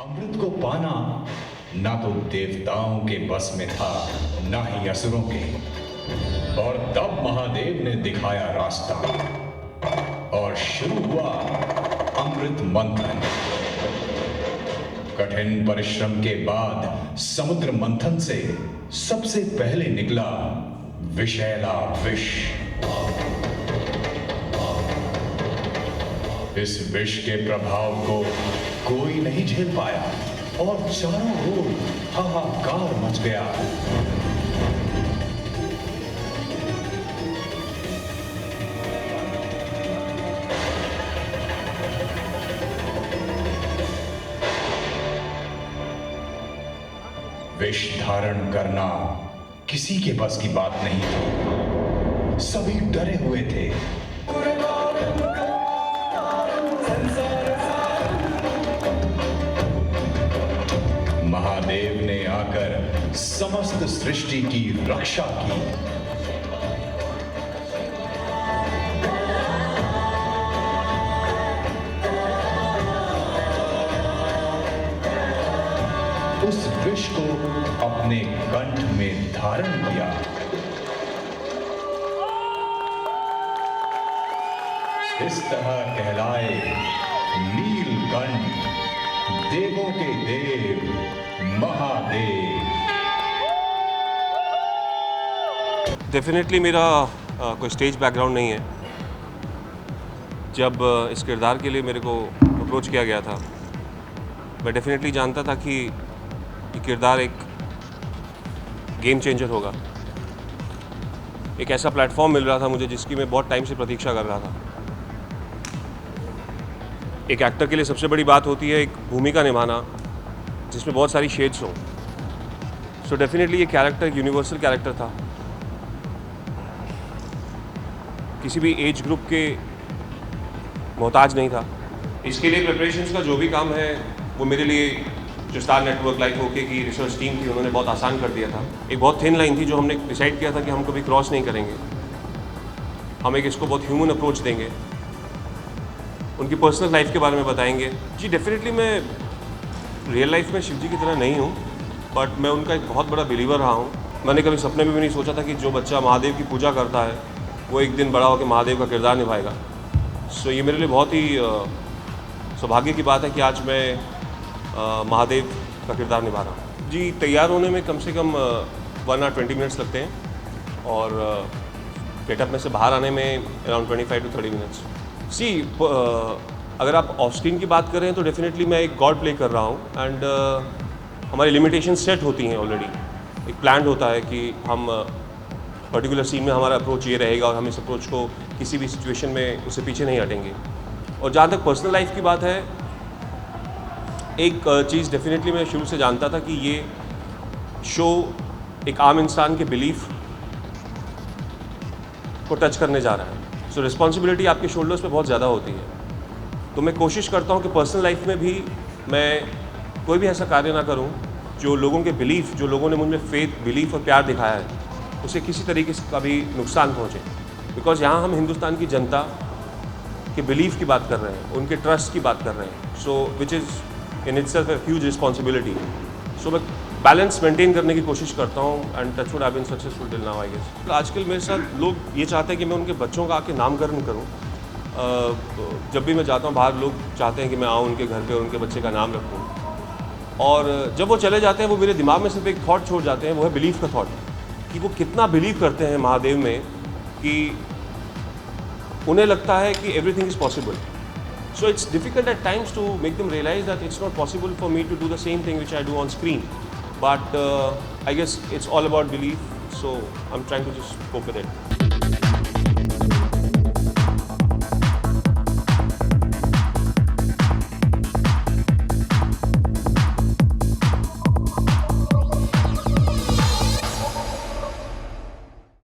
अमृत को पाना ना तो देवताओं के बस में था, ना ही असुरों के। और तब महादेव ने दिखाया रास्ता और शुरू हुआ अमृत मंथन। कठिन परिश्रम के बाद समुद्र मंथन से सबसे पहले निकला विषैला विष। इस विष के प्रभाव को कोई नहीं झेल पाया और चारों ओर हाहाकार मच गया। विष धारण करना किसी के बस की बात नहीं थी। सभी डरे हुए थे। महादेव ने आकर समस्त सृष्टि की रक्षा की। उस विष को अपने कंठ में धारण किया। इस तरह कहलाए नीलकंठ, देवों के देव महादेव। डेफिनेटली मेरा कोई स्टेज बैकग्राउंड नहीं है। जब इस किरदार के लिए मेरे को अप्रोच किया गया था, मैं डेफिनेटली जानता था कि ये किरदार एक गेम चेंजर होगा। एक ऐसा प्लेटफॉर्म मिल रहा था मुझे जिसकी मैं बहुत टाइम से प्रतीक्षा कर रहा था। एक एक्टर के लिए सबसे बड़ी बात होती है एक भूमिका निभाना जिसमें बहुत सारी शेड्स हों। सो डेफिनेटली ये कैरेक्टर एक यूनिवर्सल कैरेक्टर था। किसी भी एज ग्रुप के मोहताज नहीं था। इसके लिए प्रिपरेशंस का जो भी काम है वो मेरे लिए जो स्टार नेटवर्क लाइक ओके की रिसर्च टीम थी उन्होंने बहुत आसान कर दिया था। एक बहुत थिन लाइन थी जो हमने डिसाइड किया था कि हम कभी क्रॉस नहीं करेंगे। हम एक इसको बहुत ह्यूमन अप्रोच देंगे, उनकी पर्सनल लाइफ के बारे में बताएंगे। जी डेफिनेटली मैं रियल लाइफ में शिव जी की तरह नहीं हूँ, बट मैं उनका एक बहुत बड़ा बिलीवर रहा हूँ। मैंने कभी सपने में भी नहीं सोचा था कि जो बच्चा महादेव की पूजा करता है वो एक दिन बड़ा होकर महादेव का किरदार निभाएगा। सो ये मेरे लिए बहुत ही सौभाग्य की बात है कि आज मैं महादेव का किरदार निभा रहा हूँ। जी तैयार होने में कम से कम 1 और 20 मिनट्स लगते हैं और गेटअप में से बाहर आने में अराउंड 25 to 30 मिनट्स। सी अगर आप ऑफ स्क्रीन की बात करें तो डेफिनेटली मैं एक गॉड प्ले कर रहा हूँ एंड हमारी लिमिटेशन सेट होती हैं ऑलरेडी। एक प्लान होता है कि हम पर्टिकुलर सीन में हमारा अप्रोच ये रहेगा और हम इस अप्रोच को किसी भी सिचुएशन में उससे पीछे नहीं हटेंगे। और जहाँ तक पर्सनल लाइफ की बात है, एक चीज़ डेफिनेटली मैं शुरू से जानता था कि ये शो एक आम इंसान के बिलीफ को टच करने जा रहा है। सो रिस्पॉन्सिबिलिटी आपके शोल्डर्स पे बहुत ज़्यादा होती है। तो मैं कोशिश करता हूँ कि पर्सनल लाइफ में भी मैं कोई भी ऐसा कार्य ना करूँ जो लोगों के बिलीफ, जो लोगों ने मुझ में फेथ, बिलीफ और प्यार दिखाया है, उसे किसी तरीके से कभी नुकसान पहुँचे। बिकॉज यहाँ हम हिंदुस्तान की जनता के बिलीफ की बात कर रहे हैं, उनके ट्रस्ट की बात कर रहे हैं। So which is in itself a huge responsibility. So मैं बैलेंस मेंटेन करने की कोशिश करता हूँ and touch wood have been successful till now I guess. आजकल मेरे साथ लोग ये चाहते हैं कि मैं उनके बच्चों का आके नामकरण करूँ। जब भी मैं जाता हूँ बाहर, लोग चाहते हैं कि मैं आऊँ उनके घर पे और उनके बच्चे का नाम रखूँ। और जब वो चले जाते हैं वो मेरे दिमाग में सिर्फ एक थॉट छोड़ जाते हैं, वो है बिलीव का थॉट, कि वो कितना बिलीव करते हैं महादेव में कि उन्हें लगता है कि everything is possible. So it's difficult at times to make them realize that it's not possible for me to do the same thing which I do on screen. But I guess it's all about belief, so I'm trying to just cope with it.